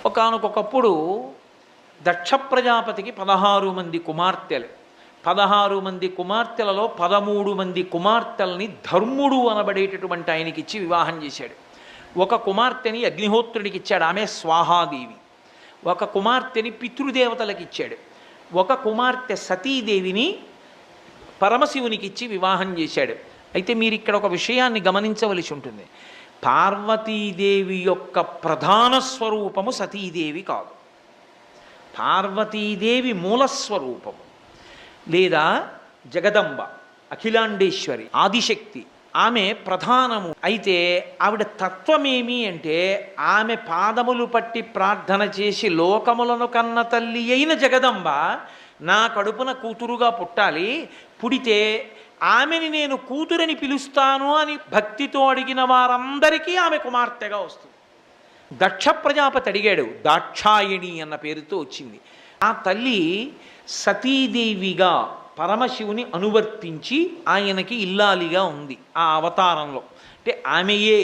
ఒకానొకప్పుడు దక్ష ప్రజాపతికి 16 మంది కుమార్తెలు. 16 మంది కుమార్తెలలో 13 మంది కుమార్తెల్ని ధర్ముడు అనబడేటటువంటి ఆయనకి ఇచ్చి వివాహం చేశాడు. ఒక కుమార్తెని అగ్నిహోత్రుడికి ఇచ్చాడు, ఆమె స్వాహాదేవి. ఒక కుమార్తెని పితృదేవతలకు ఇచ్చాడు. ఒక కుమార్తె సతీదేవిని పరమశివునికి ఇచ్చి వివాహం చేశాడు. అయితే మీరు ఇక్కడ ఒక విషయాన్ని గమనించవలసి ఉంటుంది. పార్వతీదేవి యొక్క ప్రధాన స్వరూపము సతీదేవి కాదు. పార్వతీదేవి మూలస్వరూపము లేదా జగదంబ, అఖిలాండేశ్వరి, ఆదిశక్తి, ఆమె ప్రధానము. అయితే ఆవిడ తత్వమేమి అంటే ఆమె పాదములు పట్టి ప్రార్థన చేసి లోకములను కన్న తల్లి అయిన జగదంబ నా కడుపున కూతురుగా పుట్టాలి, పుడితే ఆమెని నేను కూతురని పిలుస్తాను అని భక్తితో అడిగిన వారందరికీ ఆమె కుమార్తెగా వస్తుంది. దక్ష ప్రజాపతి అడిగాడు, దాక్షాయణి అన్న పేరుతో వచ్చింది. ఆ తల్లి సతీదేవిగా పరమశివుని అనువర్తించి ఆయనకి ఇల్లాలిగా ఉంది ఆ అవతారంలో. అంటే ఆమెయే